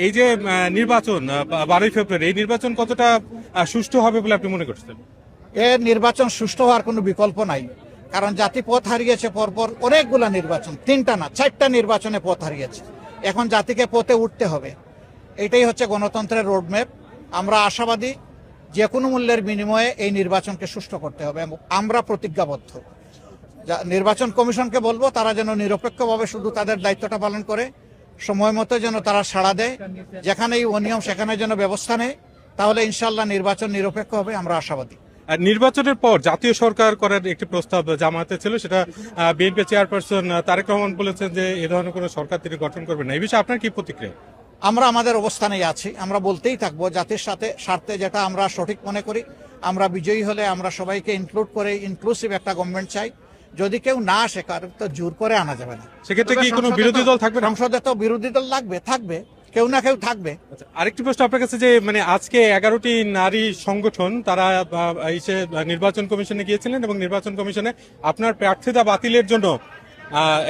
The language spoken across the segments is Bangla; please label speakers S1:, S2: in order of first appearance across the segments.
S1: এই যে নির্বাচন 12ই ফেব্রুয়ারি, এই নির্বাচন কতটা সুষ্ঠু হবে বলে আপনি মনে করছেন?
S2: এর নির্বাচন সুষ্ঠু হওয়ার কোনো বিকল্প নাই, কারণ জাতি পথ হারিয়েছে পরপর অনেকগুলা নির্বাচন, 3টা না 4টা নির্বাচনে পথ হারিয়েছে। এখন জাতিকে পথে উঠতে হবে, এটাই হচ্ছে গণতন্ত্রের রোডম্যাপ। আমরা আশাবাদী যে কোনো মূল্যের বিনিময়ে এই নির্বাচনকে সুষ্ঠু করতে হবে এবং আমরা প্রতিজ্ঞাবদ্ধ। নির্বাচন কমিশনকে বলবো তারা যেন নিরপেক্ষভাবে শুধু তাদের দায়িত্বটা পালন করে, সময় মতো যেন তারা সাড়া দেয়, যেখানেই অনিয়ম সেখানে যেন ব্যবস্থা নেয়, তাহলে ইনশাল্লাহ নির্বাচন নিরপেক্ষ হবে, আমরা আশাবাদী।
S1: আর নির্বাচনের পর জাতীয় সরকার করার একটি প্রস্তাব জামায়াতে ছিল, সেটা বিএনপি চেয়ারপারসন তারেক রহমান বলেছেন যে এ ধরনের কোনো সরকার তিনি গঠন করবেন না। এই বিষয়ে আপনার কি প্রতিক্রিয়া?
S2: আমরা আমাদের অবস্থানেই আছি, আমরা বলতেই থাকবো জাতির সাথে স্বার্থে যেটা আমরা সঠিক মনে করি। আমরা বিজয়ী হলে আমরা সবাইকে ইনক্লুড করে ইনক্লুসিভ একটা গভর্নমেন্ট চাই। যদি কেউ না আসে, কারণ তো জোর করে আনা যাবে না।
S1: সেক্ষেত্রে কি কোনো বিরোধী দল থাকবে?
S2: সংসদে তো বিরোধী দল থাকবে, কেউ না কেউ থাকবে।
S1: আরেকটি প্রশ্ন আপনার কাছে, যে মানে আজকে 11টি নারী সংগঠন তারা এসে নির্বাচন কমিশনে গিয়েছিলেন এবং নির্বাচন কমিশনে আপনার প্রার্থিতা বাতিলের জন্য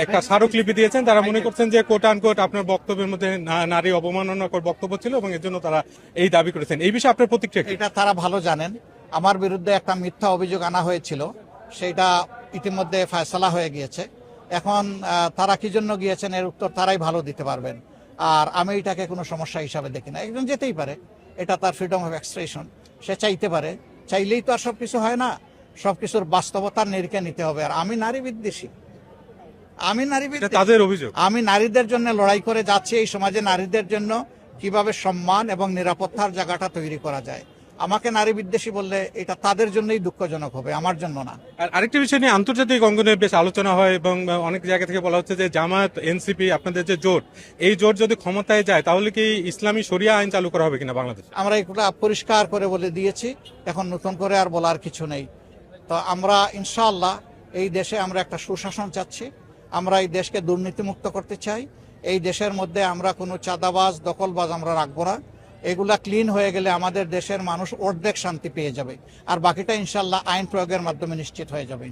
S1: একটা স্মারকলিপি দিয়েছেন। তারা মনে করছেন যে কোট আনকোট আপনার বক্তব্যের মধ্যে নারী অবমাননাকর বক্তব্য ছিল এবং এর জন্য তারা এই দাবি করেছেন। এই বিষয়ে আপনার প্রতিক্রিয়া?
S2: এটা তারা ভালো জানেন। আমার বিরুদ্ধে একটা মিথ্যা অভিযোগ আনা হয়েছিল, সেটা ইতিমধ্যে ফয়সালা হয়ে গিয়েছে। এখন তারা কি জন্য গিয়েছেন এর উত্তর তারাই ভালো দিতে পারবেন। আর আমি এটাকে কোনো সমস্যা হিসাবে দেখি না। একজন যেতেই পারে, এটা তার ফ্রিডম অফ এক্সপ্রেশন, সে চাইতে পারে। চাইলেই তো আর সবকিছু হয় না, সবকিছুর বাস্তবতার নিরিখে নিতে হবে। আর আমি নারী বিদ্বেষী,
S1: তাদের অভিযোগ।
S2: আমি নারীদের জন্য লড়াই করে যাচ্ছি, এই সমাজে নারীদের জন্য কিভাবে সম্মান এবং নিরাপত্তার জায়গাটা তৈরি করা যায়। আমাকে নারী বিদ্বেষী বললে এটা তাদের জন্যই দুঃখজনক হবে, আমার জন্য না।
S1: আর আরেকটি বিষয় নিয়ে আন্তর্জাতিক অঙ্গনে বেশ আলোচনা হয় এবং অনেক জায়গা থেকে বলা হচ্ছে যে জামায়াত এনসিপি আপনাদের যে জোট, এই জোট যদি ক্ষমতায় যায় তাহলে কি ইসলামী শরিয়া আইন চালু করা হবে কিনা বাংলাদেশে?
S2: আমরা এগুলো পরিষ্কার করে বলে দিয়েছি, এখন নতুন করে আর বলার কিছু নেই। তো আমরা ইনশাআল্লাহ এই দেশে আমরা একটা সুশাসন চাচ্ছি, আমরা এই দেশকে দুর্নীতিমুক্ত করতে চাই। এই দেশের মধ্যে আমরা কোনো চাঁদাবাজ দখলবাজ আমরা রাখবো না। এগুলা ক্লিন হয়ে গেলে আমাদের দেশের মানুষ অর্ধেক শান্তি পেয়ে যাবে, আর বাকিটা ইনশাআল্লাহ আইন প্রয়োগের মাধ্যমে নিশ্চিত হয়ে যাবে।